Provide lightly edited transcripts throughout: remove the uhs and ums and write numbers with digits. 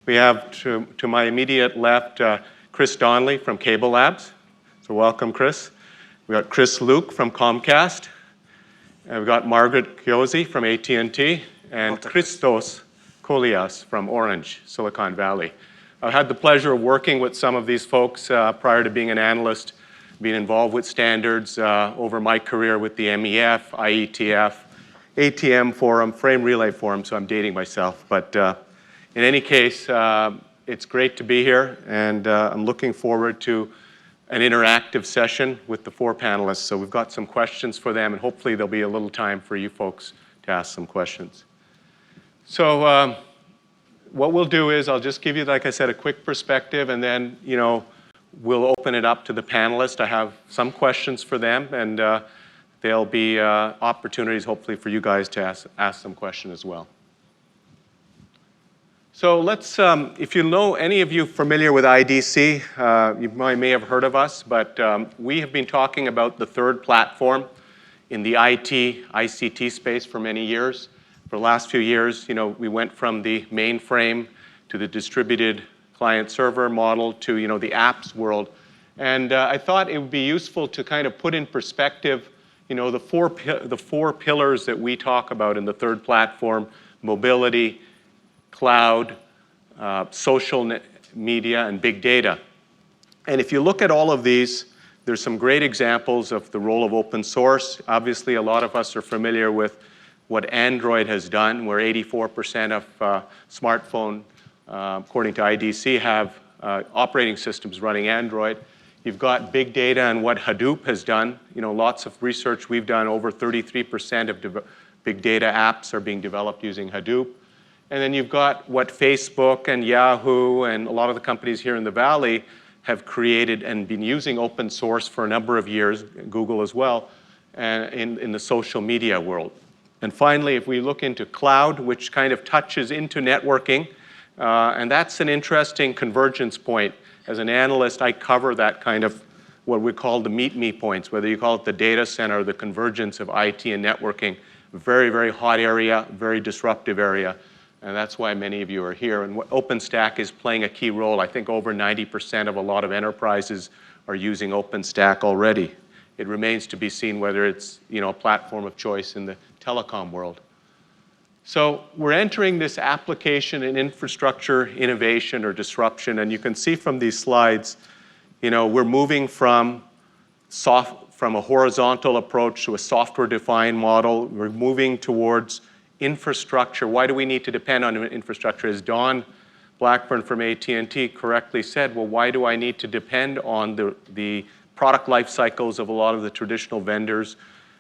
We have to my immediate left Chris Donley from CableLabs. So welcome, Chris. We got Chris Luke from Comcast. And we've got Margaret Chiosi from AT&T and Christos Kolias from Orange, Silicon Valley. I've had the pleasure of working with some of these folks prior to being an analyst, being involved with standards over my career with the MEF, IETF, ATM Forum, Frame Relay Forum, so I'm dating myself. But in any case, it's great to be here, and I'm looking forward to an interactive session with the four panelists. So we've got some questions for them, and hopefully there'll be a little time for you folks to ask some questions. So what we'll do is I'll just give you, like I said, a quick perspective, and then we'll open it up to the panelists. I have some questions for them, and there'll be opportunities, hopefully, for you guys to ask some questions as well. So let's, if you know any of you familiar with IDC, you may have heard of us, but we have been talking about the third platform in the ICT space for many years. For the last few years, we went from the mainframe to the distributed client-server model to the apps world. And I thought it would be useful to kind of put in perspective the four pillars that we talk about in the third platform: mobility, cloud, social media, and big data. And if you look at all of these, there's some great examples of the role of open source. Obviously, a lot of us are familiar with what Android has done, where 84% of smartphone, according to IDC, have operating systems running Android. You've got big data and what Hadoop has done. Lots of research we've done, over 33% of big data apps are being developed using Hadoop. And then you've got what Facebook and Yahoo and a lot of the companies here in the Valley have created and been using open source for a number of years, Google as well, in the social media world. And finally, if we look into cloud, which kind of touches into networking, and that's an interesting convergence point. As an analyst, I cover that kind of what we call the meet-me points, whether you call it the data center or the convergence of IT and networking. Very, very hot area, very disruptive area. And that's why many of you are here. And OpenStack is playing a key role. I think over 90% of a lot of enterprises are using OpenStack already. It remains to be seen whether it's a platform of choice in the telecom world. So we're entering this application and infrastructure innovation or disruption. And you can see from these slides, we're moving from a horizontal approach to a software-defined model. We're moving towards infrastructure. Why do we need to depend on infrastructure? As Don Blackburn from AT&T correctly said, well, why do I need to depend on the product life cycles of a lot of the traditional vendors?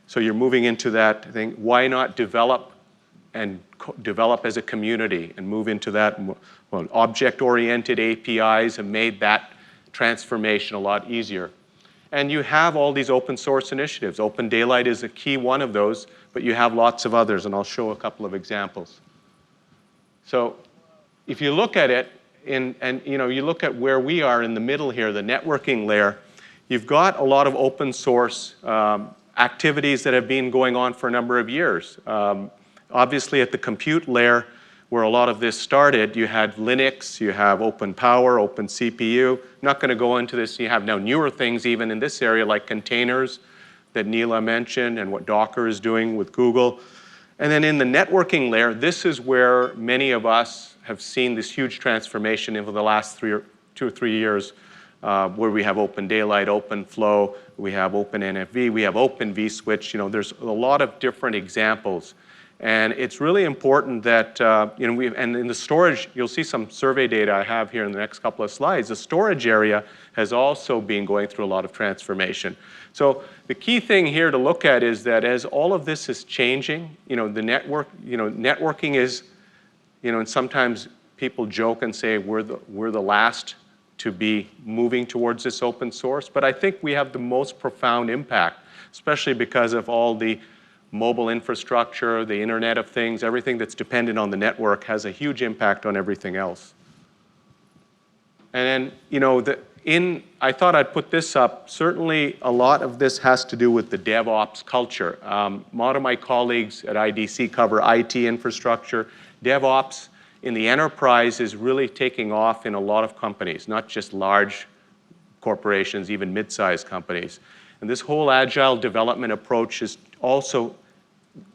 So you're moving into that thing. Why not develop as a community and move into that? Well, object-oriented APIs have made that transformation a lot easier. And you have all these open source initiatives. OpenDaylight is a key one of those, but you have lots of others, and I'll show a couple of examples. So if you look at it, you look at where we are in the middle here, the networking layer, you've got a lot of open source activities that have been going on for a number of years. Obviously, at the compute layer, where a lot of this started, you had Linux, you have OpenPower, OpenCPU. I'm not going to go into this. You have now newer things even in this area, like containers that Neela mentioned and what Docker is doing with Google. And then in the networking layer, this is where many of us have seen this huge transformation over the last 2 or 3 years, where we have OpenDaylight, OpenFlow, we have OpenNFV, we have Open vSwitch. There's a lot of different examples. And it's really important that, and in the storage, you'll see some survey data I have here in the next couple of slides. The storage area has also been going through a lot of transformation. So the key thing here to look at is that as all of this is changing, the networking is, and sometimes people joke and say we're the last to be moving towards this open source. But I think we have the most profound impact, especially because of all the mobile infrastructure, the Internet of Things, everything that's dependent on the network has a huge impact on everything else. And then, I thought I'd put this up. Certainly, a lot of this has to do with the DevOps culture. A lot of my colleagues at IDC cover IT infrastructure. DevOps in the enterprise is really taking off in a lot of companies, not just large corporations, even mid-sized companies. And this whole agile development approach is also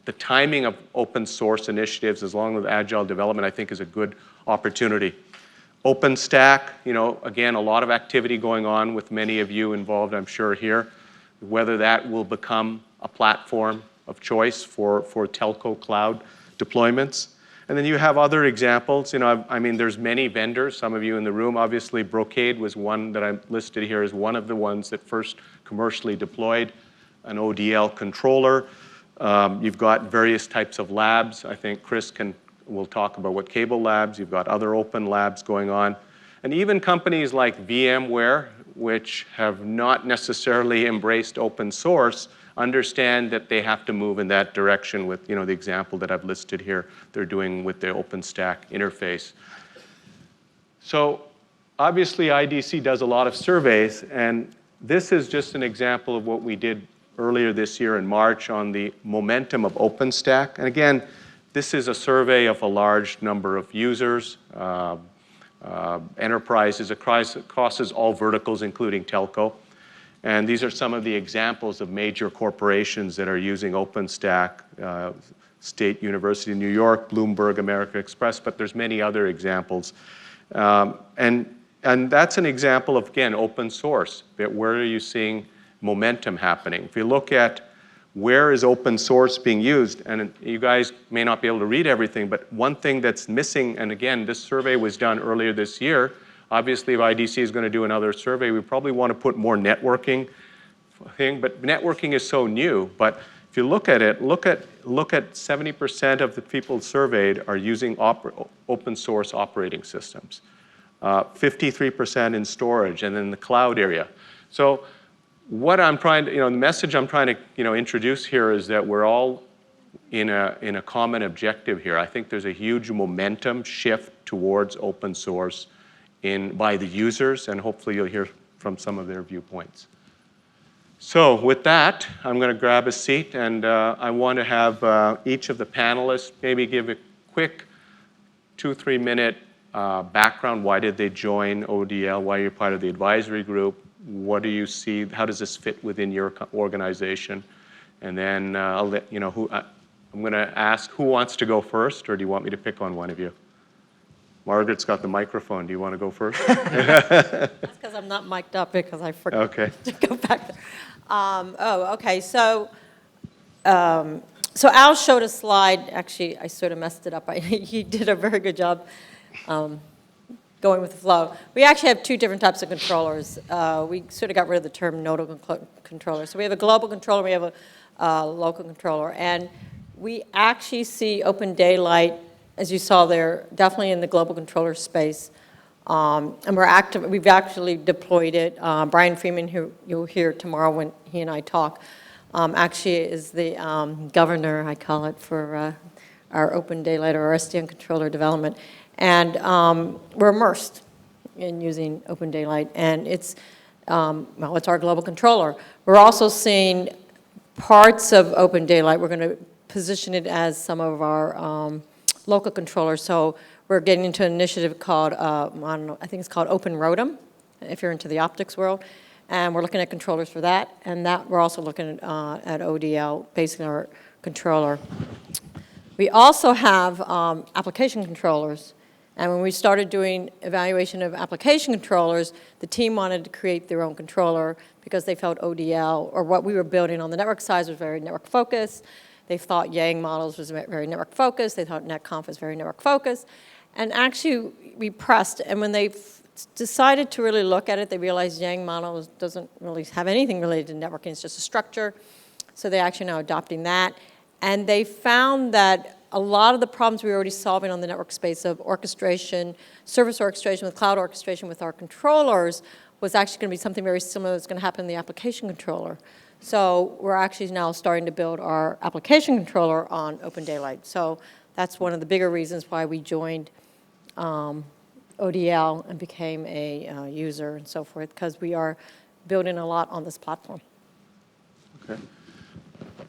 the timing of open source initiatives as long as agile development, I think, is a good opportunity. OpenStack, again, a lot of activity going on with many of you involved, I'm sure, here. Whether that will become a platform of choice for telco cloud deployments. And then you have other examples. There's many vendors, some of you in the room. Obviously, Brocade was one that I listed here as one of the ones that first commercially deployed an ODL controller. You've got various types of labs. I think Chris will talk about what CableLabs. You've got other open labs going on. And even companies like VMware, which have not necessarily embraced open source, understand that they have to move in that direction with the example that I've listed here they're doing with the OpenStack interface. So obviously IDC does a lot of surveys, and this is just an example of what we did earlier this year in March on the momentum of OpenStack. And again, this is a survey of a large number of users, enterprises across all verticals, including telco. And these are some of the examples of major corporations that are using OpenStack, State University of New York, Bloomberg, American Express, but there's many other examples. And that's an example of, again, open source. Where are you seeing momentum happening? If you look at where is open source being used, and you guys may not be able to read everything, but one thing that's missing, and again, this survey was done earlier this year. Obviously, if IDC is going to do another survey, we probably want to put more networking thing, but networking is so new. But if you look at it, look at 70% of the people surveyed are using open source operating systems, 53% in storage, and in the cloud area. So what I'm trying to, the message I'm trying to, introduce here is that we're all in a common objective here. I think there's a huge momentum shift towards open source by the users, and hopefully you'll hear from some of their viewpoints. So with that, I'm going to grab a seat, and I want to have each of the panelists maybe give a quick 2-3 minute background. Why did they join ODL? Why are you part of the advisory group? What do you see? How does this fit within your organization? And then I'll let I'm going to ask who wants to go first, or do you want me to pick on one of you? Margaret's got the microphone. Do you want to go first? That's because I'm not mic'd up because I forgot to go back there. Okay. So Al showed a slide. Actually, I sort of messed it up. He did a very good job going with the flow. We actually have two different types of controllers. We sort of got rid of the term nodal controller. So we have a global controller. We have a local controller. And we actually see OpenDaylight, as you saw there, definitely in the global controller space. And we've actually deployed it. Brian Freeman, who you'll hear tomorrow when he and I talk, actually is the governor, I call it, for our OpenDaylight or our SDN controller development. And we're immersed in using OpenDaylight. And it's our global controller. We're also seeing parts of OpenDaylight. We're going to position it as some of our local controllers. So we're getting into an initiative called, I think it's called Open ROADM, if you're into the optics world. And we're looking at controllers for that. And that we're also looking at ODL, basically our controller. We also have application controllers. And when we started doing evaluation of application controllers, the team wanted to create their own controller because they felt ODL, or what we were building on the network side, was very network focused. They thought Yang models was very network focused. They thought NetConf was very network focused. And actually, we pressed. And when they decided to really look at it, they realized Yang model doesn't really have anything related to networking. It's just a structure. So they're actually now adopting that. And they found that a lot of the problems we were already solving on the network space of orchestration, service orchestration with cloud orchestration with our controllers was actually going to be something very similar that's going to happen in the application controller. So we're actually now starting to build our application controller on OpenDaylight. So that's one of the bigger reasons why we joined ODL and became a user and so forth, because we are building a lot on this platform. Okay.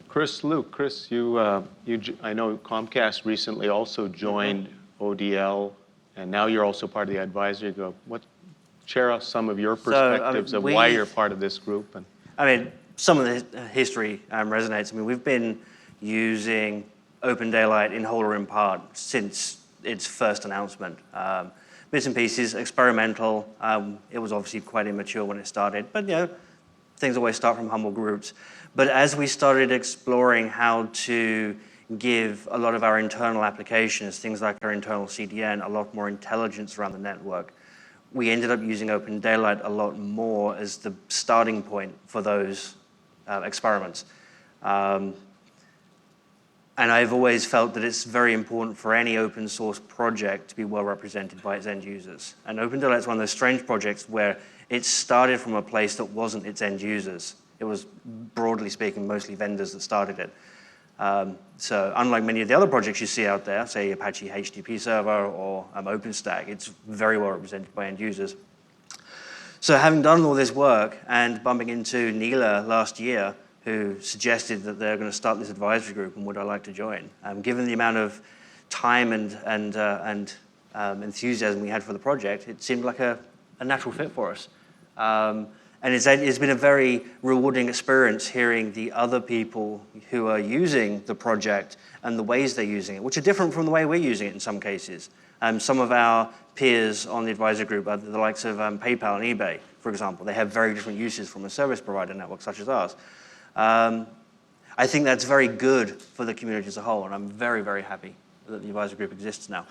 Chris, Luke, Chris, I know Comcast recently also joined ODL, and now you're also part of the advisory group. Share us some of your perspectives of why you're part of this group. Some of the history resonates. We've been using OpenDaylight in whole or in part since its first announcement. Bits and pieces, experimental. It was obviously quite immature when it started, but things always start from humble groups. But as we started exploring how to give a lot of our internal applications, things like our internal CDN, a lot more intelligence around the network, we ended up using OpenDaylight a lot more as the starting point for those experiments. And I've always felt that it's very important for any open source project to be well represented by its end users. And OpenDaylight is one of those strange projects where it started from a place that wasn't its end users. It was, broadly speaking, mostly vendors that started it. So unlike many of the other projects you see out there, say Apache HTTP server or OpenStack, it's very well represented by end users. So having done all this work and bumping into Neela last year, who suggested that they're going to start this advisory group and would I like to join, given the amount of time and enthusiasm we had for the project, it seemed like a natural fit for us. And it's been a very rewarding experience hearing the other people who are using the project and the ways they're using it, which are different from the way we're using it in some cases. Some of our peers on the advisory group are the likes of PayPal and eBay, for example. They have very different uses from a service provider network such as ours. I think that's very good for the community as a whole, and I'm very, very happy that the advisory group exists now.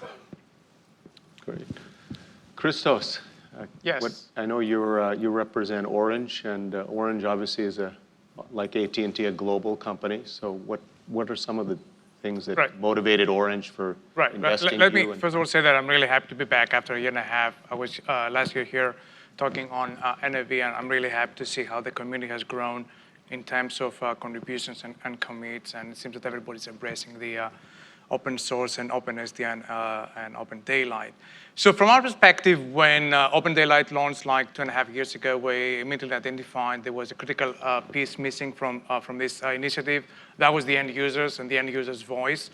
Great. Christos. Yes. I know you represent Orange, and Orange obviously is like AT&T, a global company. So what are some of the things that motivated Orange for investing Let me first of all say that I'm really happy to be back after a year and a half. I was last year here talking on NAV, and I'm really happy to see how the community has grown in terms of contributions and commits, and it seems that everybody's embracing the open source and OpenSDN and OpenDaylight. So from our perspective, when OpenDaylight launched like 2.5 years ago, we immediately identified there was a critical piece missing from this initiative. That was the end users and the end users' voice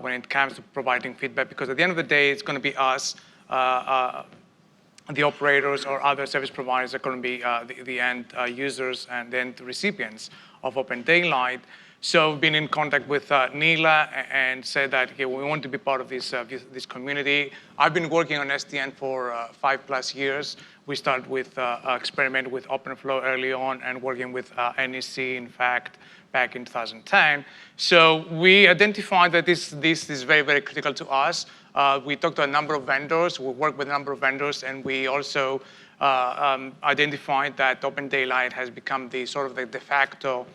when it comes to providing feedback, because at the end of the day, it's going to be us, the operators or other service providers are going to be the end users and then the recipients of OpenDaylight. So we've been in contact with Neela and said that we want to be part of this community. I've been working on SDN for 5+ years. We started with experiment with OpenFlow early on and working with NEC, in fact, back in 2010. So we identified that this is very, very critical to us. We talked to a number of vendors. We worked with a number of vendors, and we also identified that OpenDaylight has become the sort of the de facto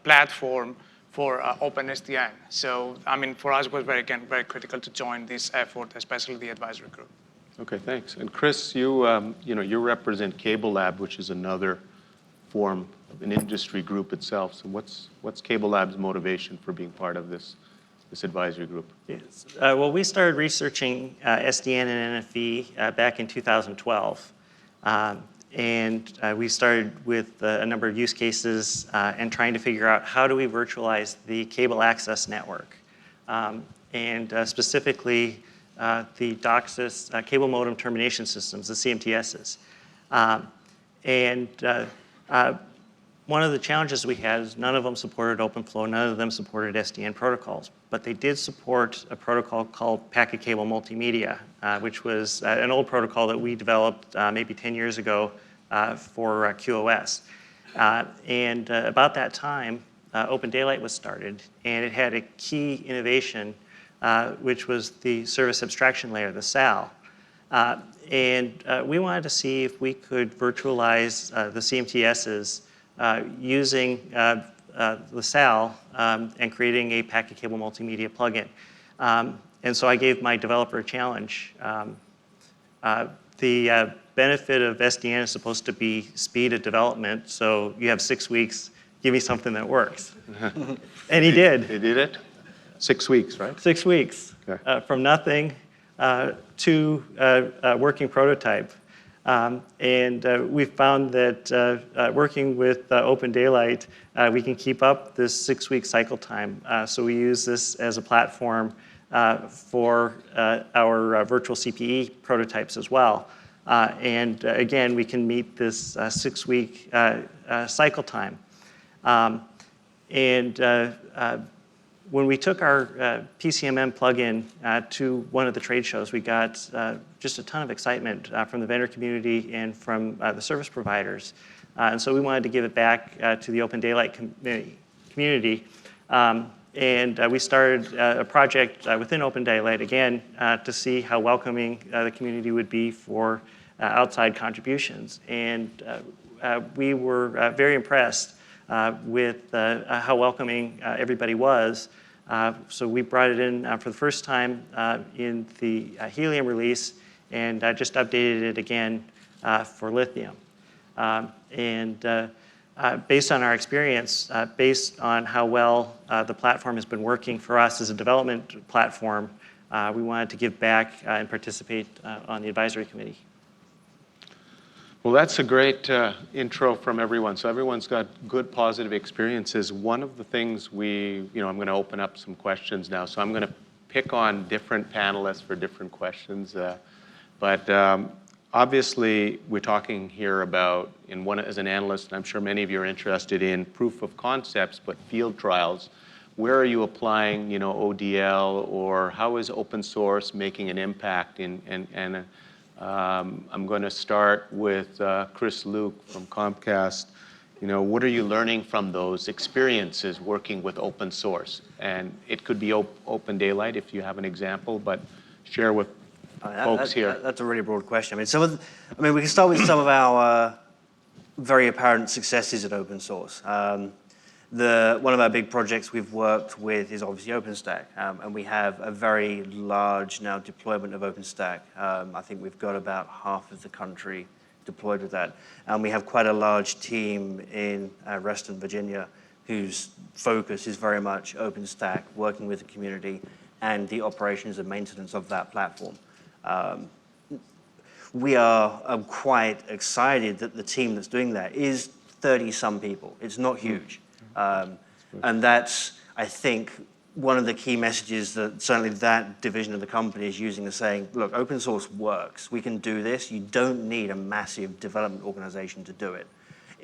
platform for OpenSDN. So, for us, it was very critical to join this effort, especially the advisory group. Okay, thanks. And Chris, you represent CableLabs, which is another form of an industry group itself. So what's CableLabs' motivation for being part of this advisory group? Yes. Well, we started researching SDN and NFV back in 2012. And we started with a number of use cases and trying to figure out how do we virtualize the cable access network. And specifically, the DOCSIS cable modem termination systems, the CMTSs. One of the challenges we had is none of them supported OpenFlow, none of them supported SDN protocols, but they did support a protocol called Packet Cable Multimedia, which was an old protocol that we developed maybe 10 years ago for QoS. About that time, OpenDaylight was started, and it had a key innovation, which was the service abstraction layer, the SAL. We wanted to see if we could virtualize the CMTSs using the SAL and creating a packet cable multimedia plugin. And so I gave my developer a challenge. The benefit of SDN is supposed to be speed of development, so you have 6 weeks, give me something that works. And he did. He did it? 6 weeks, right? 6 weeks, okay. From nothing to a working prototype. We found that working with OpenDaylight, we can keep up this 6-week cycle time. So we use this as a platform for our virtual CPE prototypes as well. And again, we can meet this 6-week cycle time. When we took our PCMM plugin to one of the trade shows, we got just a ton of excitement from the vendor community and from the service providers. And so we wanted to give it back to the OpenDaylight community. We started a project within OpenDaylight, again, to see how welcoming the community would be for outside contributions. And we were very impressed with how welcoming everybody was. So we brought it in for the first time in the helium release and just updated it again for lithium. Based on our experience, based on how well the platform has been working for us as a development platform, we wanted to give back and participate on the advisory committee. Well, that's a great intro from everyone. So everyone's got good, positive experiences. One of the things I'm going to open up some questions now. So I'm going to pick on different panelists for different questions. Obviously, we're talking here about, as an analyst, and I'm sure many of you are interested in proof of concepts, but field trials. Where are you applying, ODL, or how is open source making an impact I'm going to start with Chris Luke from Comcast. What are you learning from those experiences working with open source? And it could be OpenDaylight if you have an example, but share with folks here. That's a really broad question. We can start with some of our very apparent successes at open source. One of our big projects we've worked with is obviously OpenStack, and we have a very large now deployment of OpenStack. I think we've got about half of the country deployed with that. And we have quite a large team in Reston, Virginia, whose focus is very much OpenStack, working with the community and the operations and maintenance of that platform. We are quite excited that the team that's doing that is 30-some people. It's not huge. And that's, I think, one of the key messages that certainly that division of the company is using, is saying, look, open source works. We can do this. You don't need a massive development organization to do it.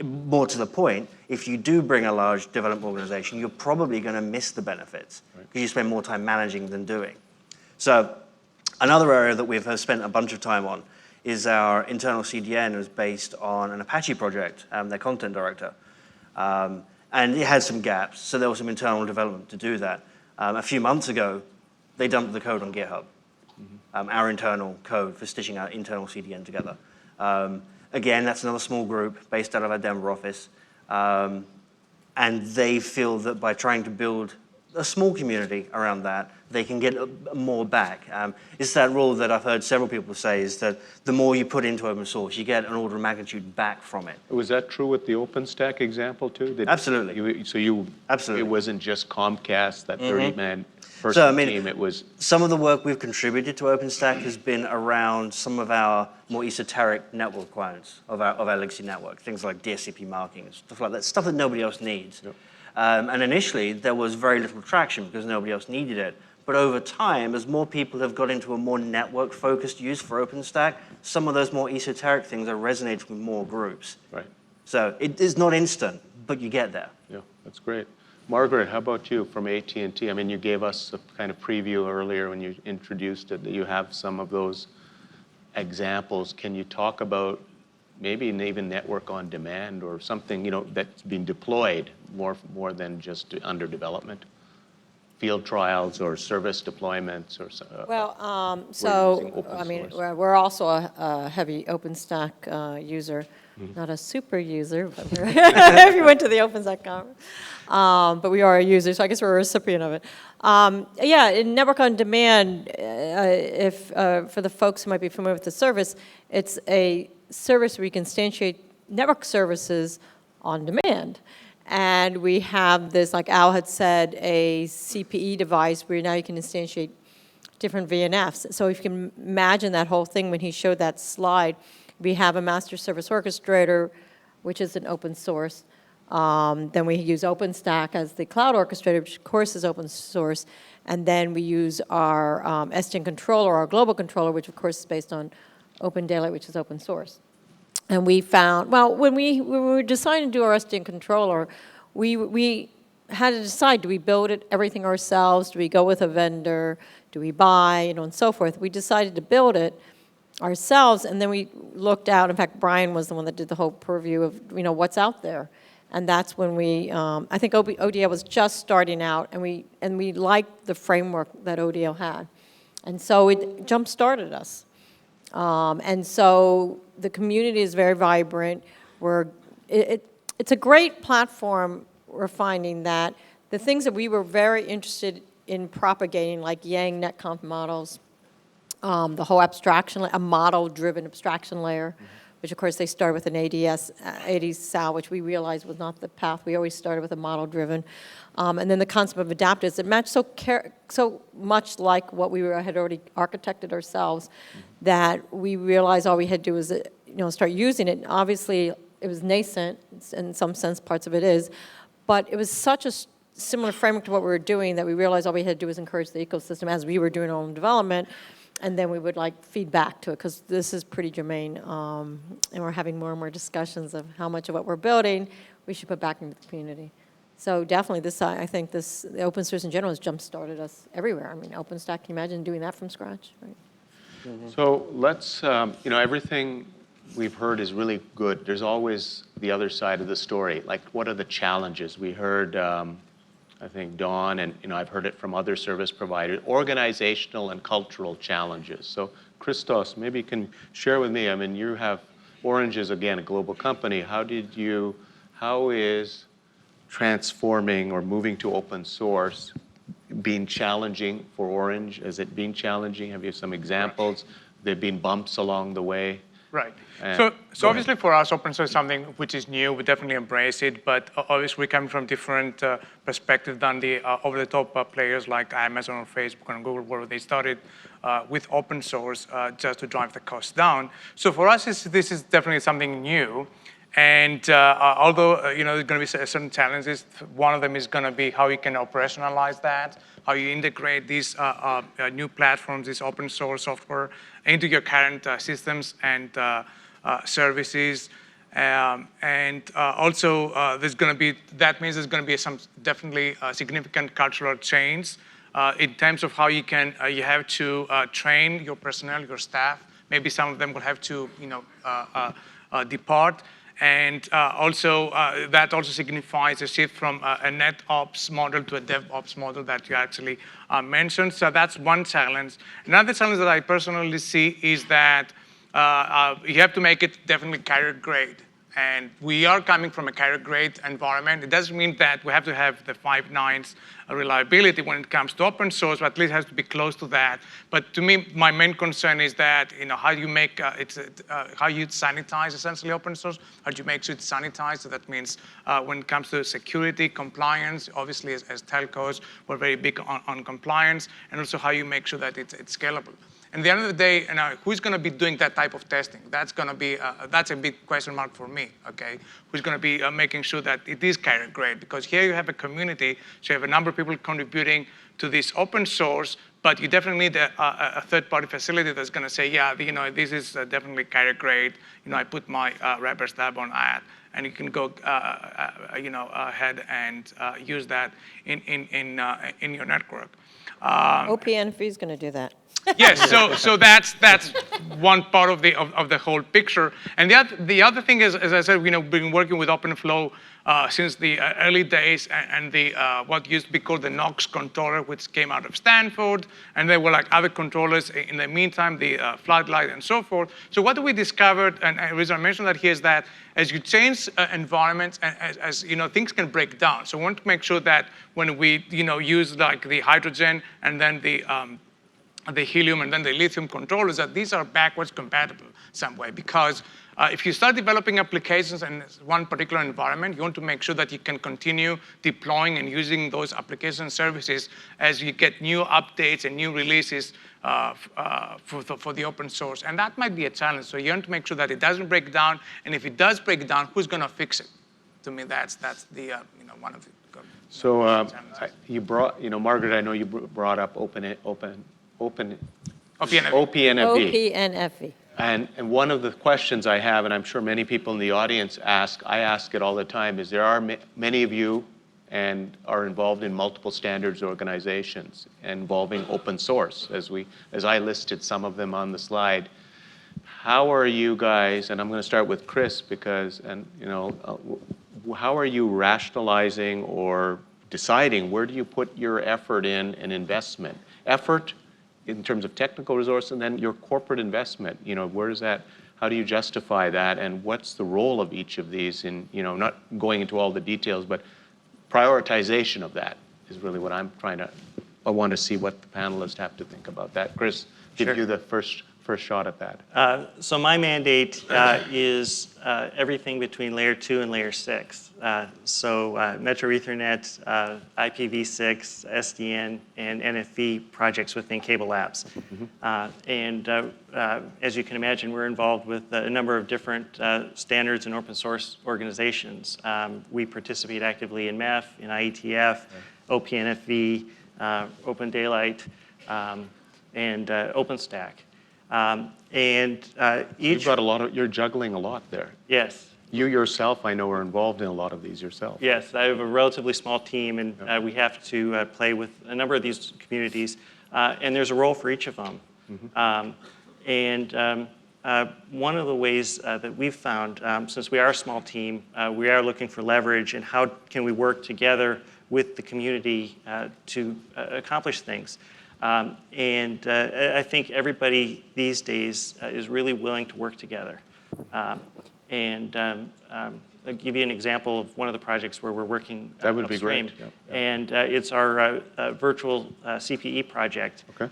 More to the point, if you do bring a large development organization, you're probably going to miss the benefits because you spend more time managing than doing. So another area that we've spent a bunch of time on is our internal CDN was based on an Apache project, their content director. And it had some gaps, so there was some internal development to do that. A few months ago, they dumped the code on GitHub, our internal code for stitching our internal CDN together. Again, that's another small group based out of our Denver office. And they feel that by trying to build a small community around that, they can get more back. It's that rule that I've heard several people say, is that the more you put into open source, you get an order of magnitude back from it. Was that true with the OpenStack example too? Absolutely. Absolutely. It wasn't just Comcast, that 30-man person team, it was... Some of the work we've contributed to OpenStack has been around some of our more esoteric network requirements of our legacy network, things like DSCP marking, stuff like that, stuff that nobody else needs. Yep. And initially, there was very little traction because nobody else needed it. But over time, as more people have got into a more network-focused use for OpenStack, some of those more esoteric things are resonating with more groups. Right. So it is not instant, but you get there. Yeah, that's great. Margaret, how about you from AT&T? You gave us a kind of preview earlier when you introduced it, that you have some of those examples. Can you talk about maybe even network on demand or something, that's been deployed more than just under development? Field trials or service deployments or we're also a heavy OpenStack user, not a super user, but if you went to the OpenStack conference, but we are a user, so I guess we're a recipient of it. In network on demand, for the folks who might be familiar with the service, it's a service where you can instantiate network services on demand. And we have this, like Al had said, a CPE device where now you can instantiate different VNFs. So if you can imagine that whole thing when he showed that slide, we have a master service orchestrator, which is an open source. Then we use OpenStack as the cloud orchestrator, which of course is open source. And then we use our SDN controller, our global controller, which of course is based on OpenDaylight, which is open source. And we found, well, when we were deciding to do our SDN controller, we had to decide, do we build everything ourselves? Do we go with a vendor? Do we buy, and so forth? We decided to build it ourselves, and then we looked out. In fact, Brian was the one that did the whole purview of, what's out there. And that's when we, I think ODL was just starting out, and we liked the framework that ODL had. And so it jump-started us. And so the community is very vibrant. It's a great platform. We're finding that the things that we were very interested in propagating, like Yang NetConf models, the whole abstraction, a model-driven abstraction layer, which of course they started with an ADSAL, which we realized was not the path. We always started with a model-driven. And then the concept of adapters, it matched so much like what we had already architected ourselves that we realized all we had to do was start using it. Obviously, it was nascent, in some sense, parts of it is, but it was such a similar framework to what we were doing that we realized all we had to do was encourage the ecosystem as we were doing our own development, and then we would feed back to it, because this is pretty germane, and we're having more and more discussions of how much of what we're building we should put back into the community. So definitely I think the open source in general has jump-started us everywhere. I mean, OpenStack, can you imagine doing that from scratch, right? So let's, everything we've heard is really good. There's always the other side of the story. Like, what are the challenges? We heard, I think, Dawn, and I've heard it from other service providers, organizational and cultural challenges. So Christos, maybe you can share with me, I mean, you have, Orange is, again, a global company. How is transforming or moving to open source been challenging for Orange? Has it been challenging? Have you some examples? There have been bumps along the way? Right. So obviously for us, open source is something which is new. We definitely embrace it, but obviously we come from different perspectives than the over-the-top players like Amazon or Facebook and Google, where they started with open source just to drive the cost down. So for us, this is definitely something new. And although there's going to be certain challenges, one of them is going to be how you can operationalize that, how you integrate these new platforms, this open source software into your current systems and services. And also, that means there's going to be some definitely significant cultural change in terms of how you have to train your personnel, your staff. Maybe some of them will have to, depart. And also, that also signifies a shift from a NetOps model to a DevOps model that you actually mentioned. So that's one challenge. Another challenge that I personally see is that you have to make it definitely carrier grade. And we are coming from a carrier grade environment. It doesn't mean that we have to have the 5 nines reliability when it comes to open source, but at least it has to be close to that. But to me, my main concern is that how you make how you sanitize essentially open source. How do you make sure it's sanitized? So that means when it comes to security, compliance, obviously as telcos, we're very big on compliance, and also how you make sure that it's scalable. And at the end of the day, who's going to be doing that type of testing? That's going to be that's a big question mark for me. Okay, who's going to be making sure that it is carrier grade? Because here you have a community, so you have a number of people contributing to this open source, but you definitely need a third-party facility that's going to say, yeah, this is definitely carrier grade. I put my rubber stamp on that, and you can go ahead and use that in your network. OPNFV is going to do that. Yes, so that's one part of the whole picture. And the other thing is, as I said, we've been working with OpenFlow since the early days, and the what used to be called the Knox controller, which came out of Stanford, and there were other controllers in the meantime, the Floodlight and so forth. So what we discovered, and the reason I mentioned that here is that as you change environments, and as things can break down. So we want to make sure that when we use the hydrogen and then the helium and then the lithium controllers, that these are backwards compatible some way. Because if you start developing applications in one particular environment, you want to make sure that you can continue deploying and using those application services as you get new updates and new releases for the open source. And that might be a challenge. So you want to make sure that it doesn't break down. And if it does break down, who's going to fix it? to me, that's the one of the. So challenges. you brought, Margaret, I know you brought up OpenNFV. OPNFV. And one of the questions I have, and I'm sure many people in the audience ask, I ask it all the time, is there are many of you and are involved in multiple standards organizations involving open source, as I listed some of them on the slide. How are you guys, and I'm going to start with Chris, because, how are you rationalizing or deciding where do you put your effort in and investment? Effort in terms of technical resource, and then your corporate investment, where is that, how do you justify that, and what's the role of each of these in, not going into all the details, but prioritization of that is really what I want to see what the panelists have to think about that. Chris, give you the first shot at that. So my mandate is everything between layer 2 and layer 6. So Metro Ethernet, IPv6, SDN, and NFV projects within CableLabs. And as you can imagine, we're involved with a number of different standards and open source organizations. We participate actively in MEF, in IETF, OPNFV, OpenDaylight, and OpenStack. You've got a lot you're juggling a lot there. Yes. You yourself, I know, are involved in a lot of these yourself. Yes, I have a relatively small team, and we have to play with a number of these communities, and there's a role for each of them. One of the ways that we've found, since we are a small team, we are looking for leverage, and how can we work together with the community to accomplish things. I think everybody these days is really willing to work together. I'll give you an example of one of the projects where we're working that would upstream. be great. Yep. And it's our virtual CPE project. Okay.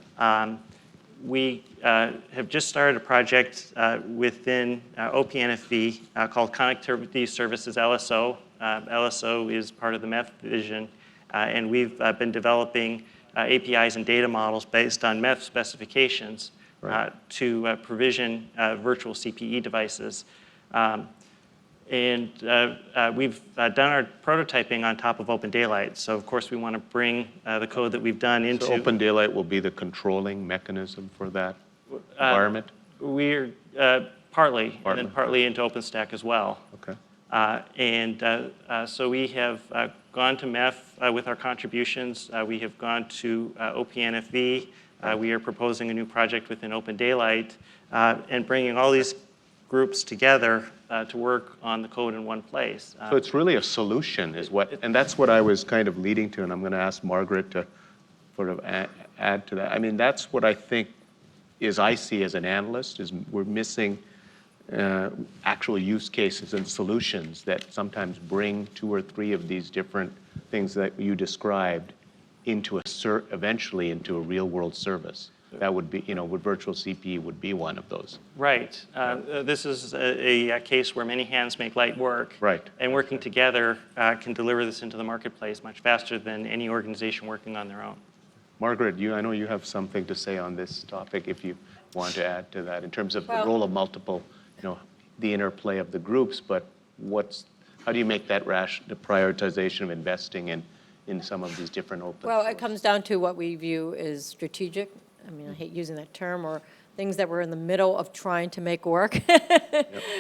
We have just started a project within OPNFV called Connectivity Services LSO. LSO is part of the MEF vision, and we've been developing APIs and data models based on MEF specifications to provision virtual CPE devices. We've done our prototyping on top of OpenDaylight. So of course we want to bring the code that we've done into... So OpenDaylight will be the controlling mechanism for that environment? We're partly, and then partly into OpenStack as well. Okay. So we have gone to MEF with our contributions. We have gone to OPNFV. We are proposing a new project within OpenDaylight and bringing all these groups together to work on the code in one place. So it's really a solution, and that's what I was kind of leading to, and I'm going to ask Margaret to sort of add to that. I mean, that's what I think I see as an analyst, is we're missing actual use cases and solutions that sometimes bring 2 or 3 of these different things that you described into eventually into a real world service. That would be, with virtual CPE would be one of those. Right. This is a case where many hands make light work. Right. And working together can deliver this into the marketplace much faster than any organization working on their own. Margaret, I know you have something to say on this topic if you want to add to that in terms of the role of multiple, the interplay of the groups, but how do you make that the prioritization of investing in some of these different open Well, source? it comes down to what we view as strategic. I mean, I hate using that term, or things that we're in the middle of trying to make work,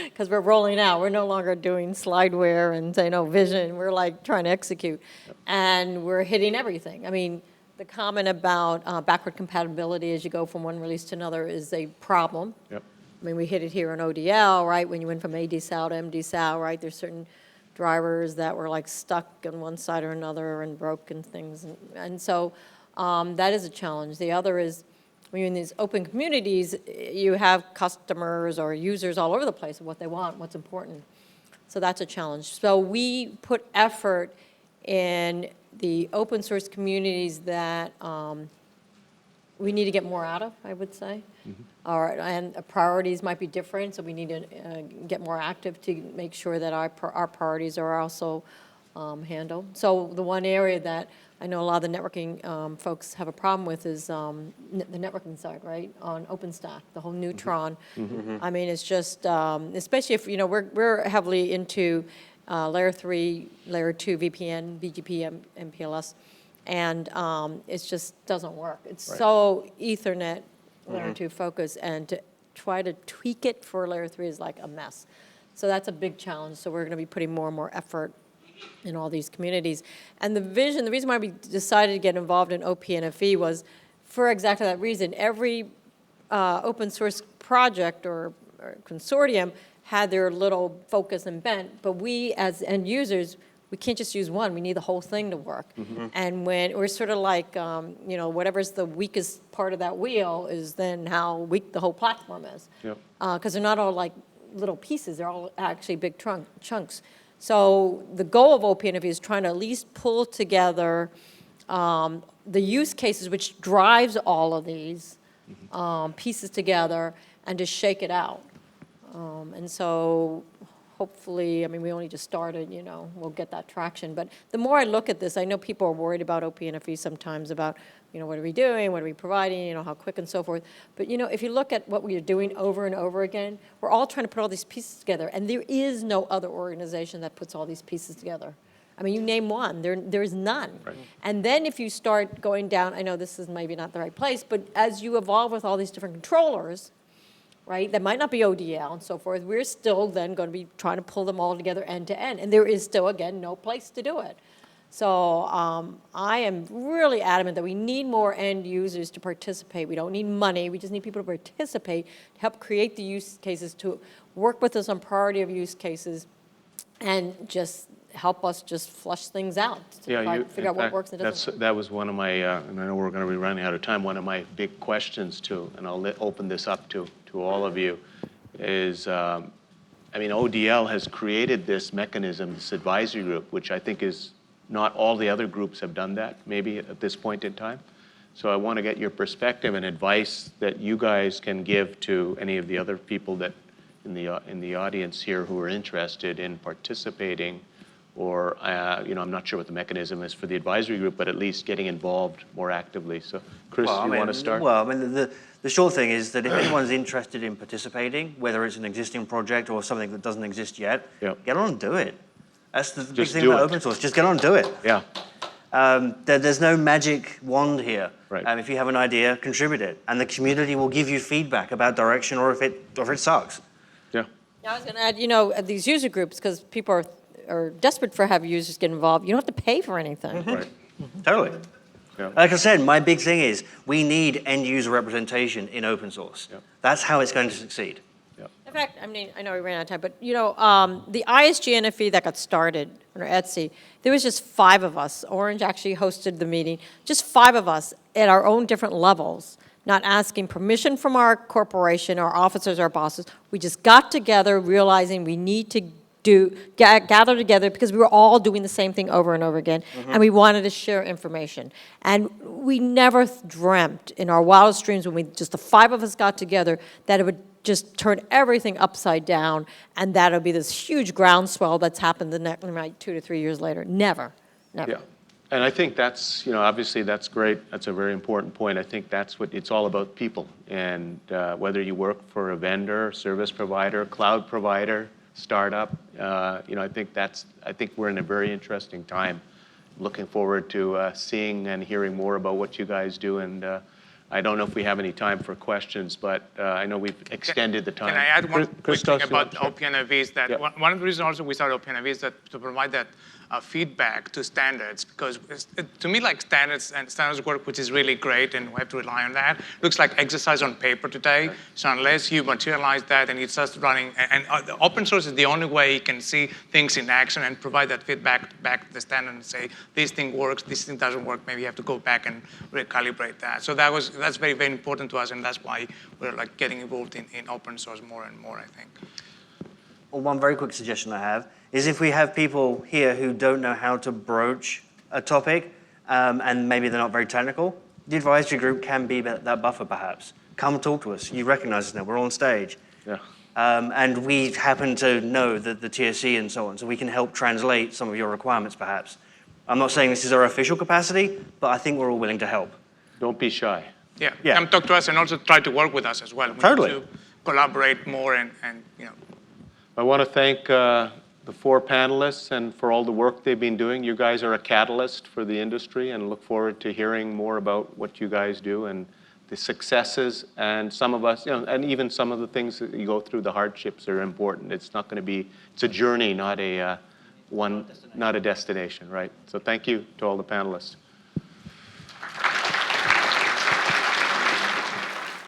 because we're rolling out. We're no longer doing slideware and vision. We're like trying to execute, and we're hitting everything. I mean, the comment about backward compatibility as you go from one release to another is a problem. Yep. I mean, we hit it here on ODL, right? When you went from ADSAL to MDSAL, right? There's certain drivers that were like stuck on one side or another and broken things, and so that is a challenge. The other is, when you're in these open communities, you have customers or users all over the place of what they want, what's important. So that's a challenge. So we put effort in the open source communities that we need to get more out of, I would say. And priorities might be different, so we need to get more active to make sure that our priorities are also handled. So the one area that I know a lot of the networking folks have a problem with is the networking side, right? On OpenStack, the whole Neutron. I mean, it's just, especially if, we're heavily into layer 3, layer 2 VPN, BGP, MPLS, and it just doesn't work. It's so Ethernet layer 2 focus, and to try to tweak it for layer 3 is like a mess. So that's a big challenge. So we're going to be putting more and more effort in all these communities. And the reason why we decided to get involved in OPNFV was for exactly that reason. Every open source project or consortium had their little focus and bent, but we as end users, we can't just use one. We need the whole thing to work. And when we're sort of like, whatever's the weakest part of that wheel is then how weak the whole platform is. Because they're not all like little pieces. They're all actually big chunks. So the goal of OPNFV is trying to at least pull together the use cases which drives all of these pieces together and to shake it out. And so hopefully, I mean, we only just started, we'll get that traction. But the more I look at this, I know people are worried about OPNFV sometimes about, what are we doing, what are we providing, how quick and so forth. But, if you look at what we are doing over and over again, we're all trying to put all these pieces together. And there is no other organization that puts all these pieces together. I mean, you name one, there's none. Right. And then if you start going down, I know this is maybe not the right place, but as you evolve with all these different controllers, right, that might not be ODL and so forth, we're still then going to be trying to pull them all together end to end. And there is still, again, no place to do it. So I am really adamant that we need more end users to participate. We don't need money. We just need people to participate, to help create the use cases, to work with us on priority of use cases, and just help us just flush things out to figure out what works and doesn't work. That was one of my, and I know we're going to be running out of time, one of my big questions too, and I'll open this up to all of you, is, ODL has created this mechanism, this advisory group, which I think is not all the other groups have done that, maybe at this point in time. So I want to get your perspective and advice that you guys can give to any of the other people that in the audience here who are interested in participating, or I'm not sure what the mechanism is for the advisory group, but at least getting involved more actively. So, Chris, you want to start? Well, the short thing is that if anyone's interested in participating, whether it's an existing project or something that doesn't exist yet, get on and do it. That's the big thing about open source. Just get on and do it. Yeah. There's no magic wand here. Right. If you have an idea, contribute it, and the community will give you feedback about direction or if it sucks. Yeah. Now, I was going to add, these user groups, because people are desperate for have users get involved. You don't have to pay for anything. Right. Totally. Yeah. Like I said, my big thing is we need end user representation in open source. Yeah. That's how it's going to succeed. In fact, I know we ran out of time, but the ISG NFE that got started under Etsy, there was just 5 of us. Orange actually hosted the meeting. Just 5 of us at our own different levels, not asking permission from our corporation, our officers, our bosses. We just got together, realizing we need to gather together because we were all doing the same thing over and over again, and we wanted to share information. And we never dreamt in our wildest dreams when just the 5 of us got together that it would just turn everything upside down, and that would be this huge groundswell that's happened the next 2 to 3 years later. Never. Yeah. And I think that's, obviously that's great. That's a very important point. I think that's what it's all about, people. And whether you work for a vendor, service provider, cloud provider, startup, I think we're in a very interesting time. Looking forward to seeing and hearing more about what you guys do. And I don't know if we have any time for questions, but I know we've extended the time. Can I add one quick Christos, thing about OPNFV is that one of the reasons also we started OPNFV is that to provide that feedback to standards, because to me, like standards work, which is really great, and we have to rely on that. Looks like exercise on paper today. Right. So unless you materialize that and it's just running, and open source is the only way you can see things in action and provide that feedback back to the standard and say this thing works, this thing doesn't work. Maybe you have to go back and recalibrate that. So that's very, very important to us, and that's why we're like getting involved in open source more and more, I think. Well, one very quick suggestion I have is if we have people here who don't know how to broach a topic and maybe they're not very technical, the advisory group can be that buffer perhaps. Come talk to us. You recognize us now. We're on stage. Yeah. And we happen to know the TSC and so on, so we can help translate some of your requirements perhaps. I'm not saying this is our official capacity, but I think we're all willing to help. Don't be shy. Yeah. Come talk to us and also try to work with us as well. We Totally. need to collaborate more and I want to thank the 4 panelists and for all the work they've been doing. You guys are a catalyst for the industry, and look forward to hearing more about what you guys do and the successes, and some of us, and even some of the things that you go through, the hardships are important. It's not going to be, it's a journey, not a destination, right? So thank you to all the panelists.